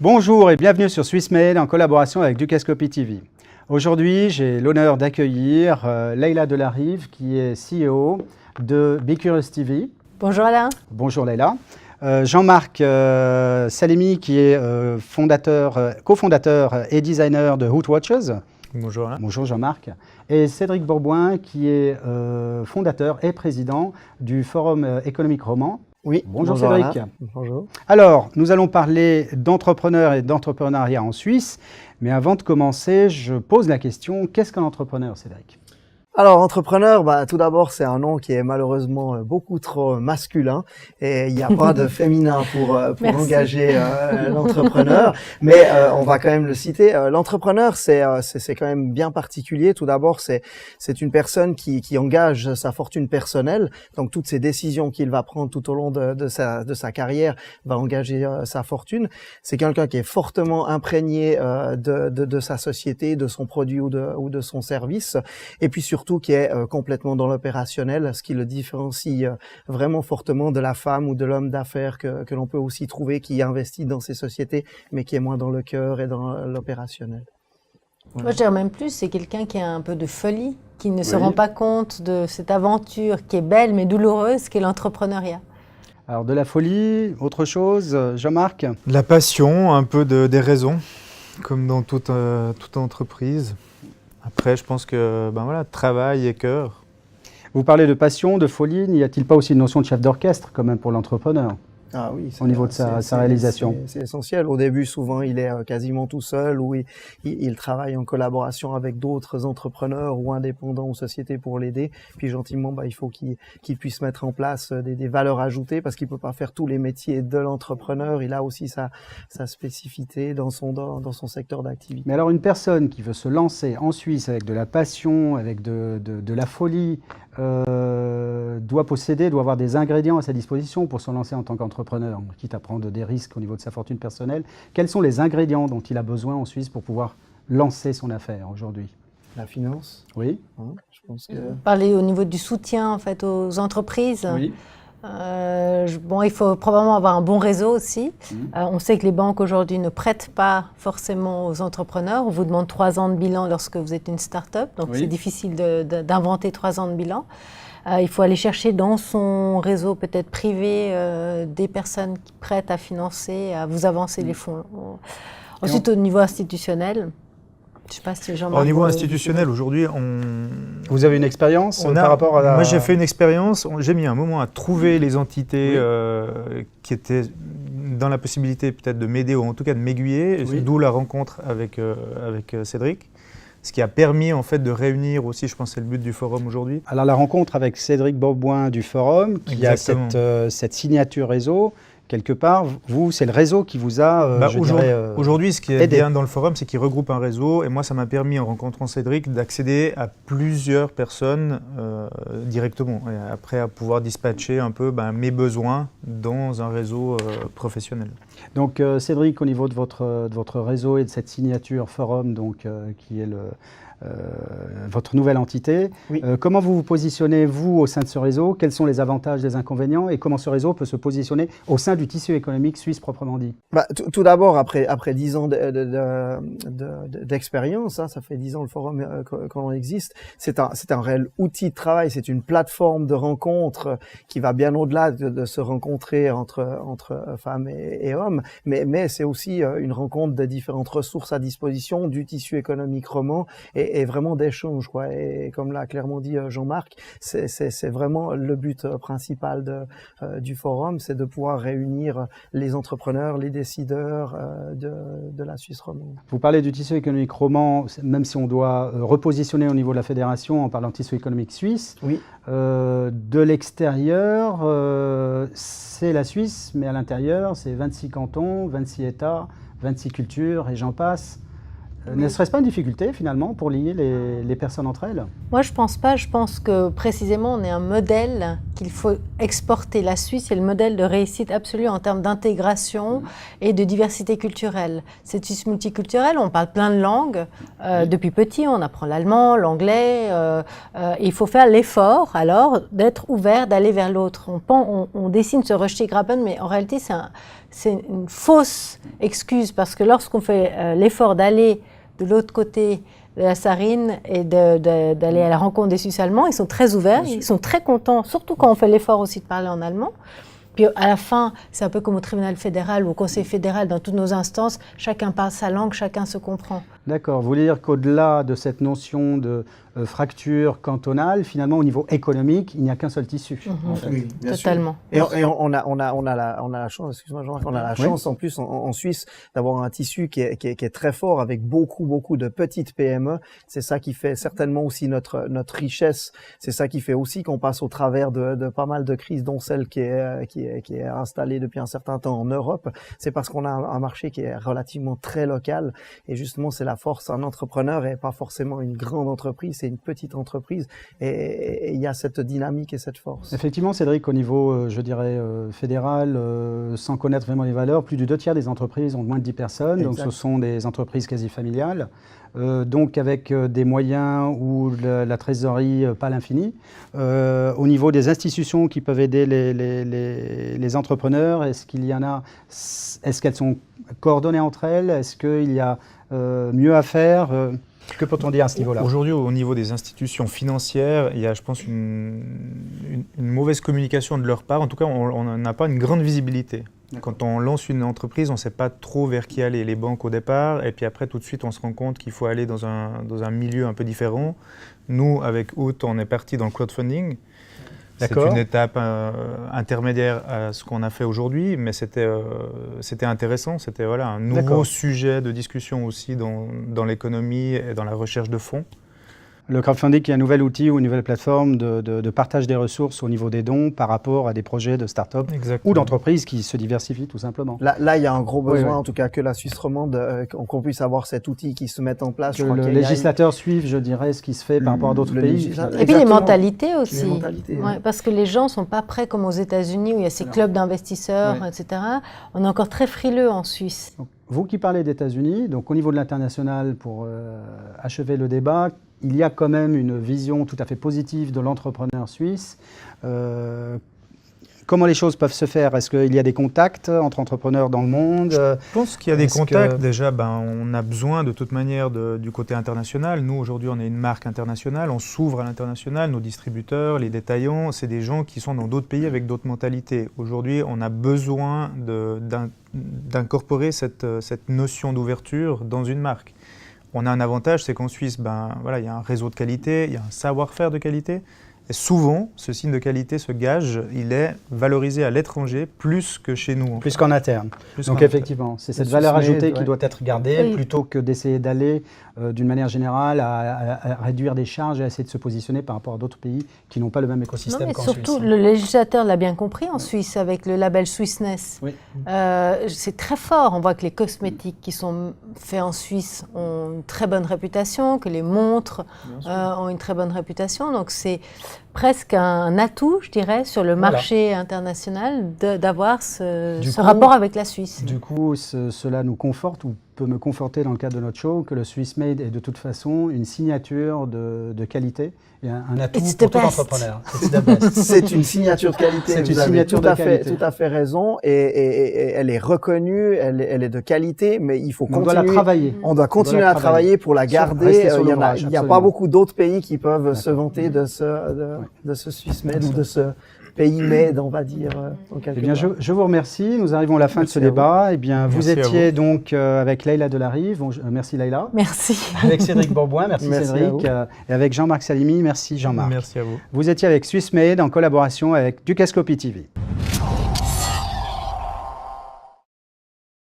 Bonjour et bienvenue sur Swissmail en collaboration avec Ducascopy TV. Aujourd'hui, j'ai l'honneur d'accueillir Leïla Delarive qui est CEO de Be Curious TV. Bonjour Alain. Bonjour Leïla. Jean-Marc Salemi qui est cofondateur et designer de Hoot Watches. Bonjour Alain. Bonjour Jean-Marc. Et Cédric Bourboin qui est fondateur et président du Forum économique roman. Oui, bonjour Cédric. Alain. Bonjour. Alors, nous allons parler d'entrepreneurs et d'entrepreneuriat en Suisse. Mais avant de commencer, je pose la question, qu'est-ce qu'un entrepreneur, Cédric ? Alors, entrepreneur, tout d'abord, c'est un nom qui est malheureusement beaucoup trop masculin et il n'y a pas de féminin pour engager l'entrepreneur. Mais on va quand même le citer. L'entrepreneur, c'est quand même bien particulier. Tout d'abord, c'est une personne qui engage sa fortune personnelle. Donc, toutes ces décisions qu'il va prendre tout au long de sa carrière va engager sa fortune. C'est quelqu'un qui est fortement imprégné de sa société, de son produit ou de son service. Et puis surtout qui est complètement dans l'opérationnel, ce qui le différencie vraiment fortement de la femme ou de l'homme d'affaires que l'on peut aussi trouver qui investit dans ces sociétés, mais qui est moins dans le cœur et dans l'opérationnel. Voilà. Moi, je dirais même plus, c'est quelqu'un qui a un peu de folie, qui ne se rend pas compte de cette aventure qui est belle mais douloureuse, qu'est l'entrepreneuriat. Alors, de la folie, autre chose, Jean-Marc ? De la passion, un peu des raisons, comme dans toute entreprise. Après, je pense que travail et cœur. Vous parlez de passion, de folie, n'y a-t-il pas aussi une notion de chef d'orchestre quand même pour l'entrepreneur ? Ah oui, au niveau de sa réalisation. C'est essentiel. Au début, souvent, il est quasiment tout seul ou il travaille en collaboration avec d'autres entrepreneurs ou indépendants ou sociétés pour l'aider. Puis gentiment, il faut qu'il puisse mettre en place des valeurs ajoutées parce qu'il peut pas faire tous les métiers de l'entrepreneur. Il a aussi sa spécificité dans son secteur d'activité. Mais alors, une personne qui veut se lancer en Suisse avec de la passion, avec de la folie, doit avoir des ingrédients à sa disposition pour se lancer en tant qu'entrepreneur, quitte à prendre des risques au niveau de sa fortune personnelle. Quels sont les ingrédients dont il a besoin en Suisse pour pouvoir lancer son affaire aujourd'hui ? La finance. Oui. Je pense que... Parler au niveau du soutien en fait, aux entreprises. Oui. Il faut probablement avoir un bon réseau aussi. On sait que les banques aujourd'hui ne prêtent pas forcément aux entrepreneurs. On vous demande 3 ans de bilan lorsque vous êtes une start-up, donc c'est difficile d'inventer 3 ans de bilan. Il faut aller chercher dans son réseau peut-être privé des personnes qui prêtent à financer, à vous avancer les fonds. Ensuite, au niveau institutionnel, je ne sais pas si Jean-Marc... Au niveau institutionnel, aujourd'hui, Vous avez une expérience par rapport à la... Moi, j'ai fait une expérience. J'ai mis un moment à trouver les entités qui étaient dans la possibilité peut-être de m'aider ou en tout cas de m'aiguiller, d'où la rencontre avec Cédric. Ce qui a permis en fait de réunir aussi, je pense c'est le but du forum aujourd'hui. Alors la rencontre avec Cédric Bourboin du forum, qui a cette signature réseau, quelque part, vous, c'est le réseau qui vous a aujourd'hui, ce qui est aidé. bien dans le forum, c'est qu'il regroupe un réseau. Et moi, ça m'a permis, en rencontrant Cédric, d'accéder à plusieurs personnes directement. Et après, à pouvoir dispatcher un peu mes besoins dans un réseau professionnel. Donc Cédric, au niveau de votre réseau et de cette signature forum, qui est votre nouvelle entité, comment vous vous positionnez, vous, au sein de ce réseau ? Quels sont les avantages, les inconvénients et comment ce réseau peut se positionner au sein du tissu économique suisse proprement dit ? Tout d'abord, après 10 ans d'expérience, ça fait 10 ans le forum qu'on existe, c'est un réel outil de travail, c'est une plateforme de rencontre qui va bien au-delà de se rencontrer entre femmes et hommes, mais c'est aussi une rencontre de différentes ressources à disposition du tissu économique roman et vraiment d'échange, quoi. Et comme l'a clairement dit Jean-Marc, c'est vraiment le but principal du forum, c'est de pouvoir réunir les entrepreneurs, les décideurs de la Suisse romande. Vous parlez du tissu économique roman, même si on doit repositionner au niveau de la fédération en parlant de tissu économique suisse. Oui. De l'extérieur, c'est la Suisse, mais à l'intérieur, c'est 26 cantons, 26 États, 26 cultures et j'en passe. Ne serait-ce pas une difficulté finalement pour lier les personnes entre elles ? Moi je pense pas, je pense que précisément on est un modèle qu'il faut exporter. La Suisse est le modèle de réussite absolue en termes d'intégration et de diversité culturelle. Cette Suisse multiculturelle, on parle plein de langues. Depuis petit, on apprend l'allemand, l'anglais. Il faut faire l'effort, alors, d'être ouvert, d'aller vers l'autre. On dessine ce Röstigraben, mais en réalité, c'est une fausse excuse, parce que lorsqu'on fait l'effort d'aller de l'autre côté de la Sarine et d'aller à la rencontre des Suisses allemands, ils sont très ouverts, ils sont très contents, surtout quand on fait l'effort aussi de parler en allemand. Puis à la fin, c'est un peu comme au tribunal fédéral ou au conseil fédéral, dans toutes nos instances, chacun parle sa langue, chacun se comprend. D'accord. Vous voulez dire qu'au-delà de cette notion de fracture cantonale, finalement, au niveau économique, il n'y a qu'un seul tissu. En fait. Oui, bien totalement. Sûr. Et on a la chance, excuse-moi Jean-Marc, on a la chance en plus en Suisse d'avoir un tissu qui est très fort avec beaucoup de petites PME. C'est ça qui fait certainement aussi notre richesse. C'est ça qui fait aussi qu'on passe au travers de pas mal de crises, dont celle qui est installée depuis un certain temps en Europe. C'est parce qu'on a un marché qui est relativement très local, et justement c'est la force. Un entrepreneur et pas forcément une grande entreprise, c'est une petite entreprise, et il y a cette dynamique et cette force. Effectivement, Cédric, au niveau, je dirais, fédéral, sans connaître vraiment les valeurs, plus du 2/3 des entreprises ont moins de 10 personnes, exact. Donc ce sont des entreprises quasi familiales, donc avec des moyens ou la trésorerie pas l'infini. Au niveau des institutions qui peuvent aider les entrepreneurs, est-ce qu'il y en a, est-ce qu'elles sont coordonnées entre elles? Est-ce qu'il y a mieux à faire? Que peut-on dire à ce niveau-là? Aujourd'hui, au niveau des institutions financières, il y a, je pense, une mauvaise communication de leur part. En tout cas, on n'a pas une grande visibilité. Quand on lance une entreprise, on ne sait pas trop vers qui aller. Les banques au départ, et puis après, tout de suite, on se rend compte qu'il faut aller dans un milieu un peu différent. Nous, avec Out, on est parti dans le crowdfunding. C'est une étape intermédiaire à ce qu'on a fait aujourd'hui, mais c'était intéressant. C'était un nouveau sujet de discussion aussi dans l'économie et dans la recherche de fonds. Le crowdfunding qui est un nouvel outil ou une nouvelle plateforme de partage des ressources au niveau des dons par rapport à des projets de start-up ou d'entreprises qui se diversifient tout simplement. Là, il y a un gros besoin, en tout cas, que la Suisse romande, qu'on puisse avoir cet outil qui se mette en place. Que le législateur suive, je dirais, ce qui se fait par rapport à d'autres pays. Et puis les mentalités aussi. Parce que les gens ne sont pas prêts comme aux États-Unis où il y a ces clubs d'investisseurs, etc. On est encore très frileux en Suisse. Donc, vous qui parlez d'États-Unis, donc au niveau de l'international, pour achever le débat, il y a quand même une vision tout à fait positive de l'entrepreneur suisse. Comment les choses peuvent se faire? Est-ce qu'il y a des contacts entre entrepreneurs dans le monde? Je pense qu'il y a des contacts. Déjà, on a besoin de toute manière du côté international. Nous, aujourd'hui, on est une marque internationale. On s'ouvre à l'international. Nos distributeurs, les détaillants, c'est des gens qui sont dans d'autres pays avec d'autres mentalités. Aujourd'hui, on a besoin d'incorporer cette notion d'ouverture dans une marque. On a un avantage, c'est qu'en Suisse, il y a un réseau de qualité, il y a un savoir-faire de qualité. Et souvent, ce signe de qualité, ce gage, il est valorisé à l'étranger plus que chez nous. Plus qu'en interne. Donc effectivement, c'est cette valeur ajoutée qui doit être gardée plutôt que d'essayer d'aller d'une manière générale à réduire des charges et à essayer de se positionner par rapport à d'autres pays qui n'ont pas le même écosystème qu'en Suisse. Surtout, le législateur l'a bien compris en Suisse avec le label Swissness. Oui. C'est très fort. On voit que les cosmétiques qui sont faits en Suisse ont une très bonne réputation, que les montres ont une très bonne réputation. Donc c'est presque un atout, je dirais, sur le marché international d'avoir ce rapport avec la Suisse. Du coup, cela nous conforte ou peut me conforter dans le cadre de notre show que le Swiss Made est de toute façon une signature de qualité et un atout pour tout entrepreneur. C'est une signature de qualité. C'est une signature de qualité. Tout à fait raison, et elle est reconnue, elle est de qualité, mais il faut continuer. On doit la travailler. On doit continuer à travailler pour la garder. Il n'y a pas beaucoup d'autres pays qui peuvent se vanter de ce Swiss Made ou de ce pays made, on va dire. Eh bien, je vous remercie. Nous arrivons à la fin de ce débat. Eh bien, vous étiez donc avec Leïla Delarive. Merci Leïla. Merci. Avec Cédric Bourboin. Merci Cédric. Et avec Jean-Marc Salimi. Merci Jean-Marc. Merci à vous. Vous étiez avec Swiss Made en collaboration avec Ducascopy TV.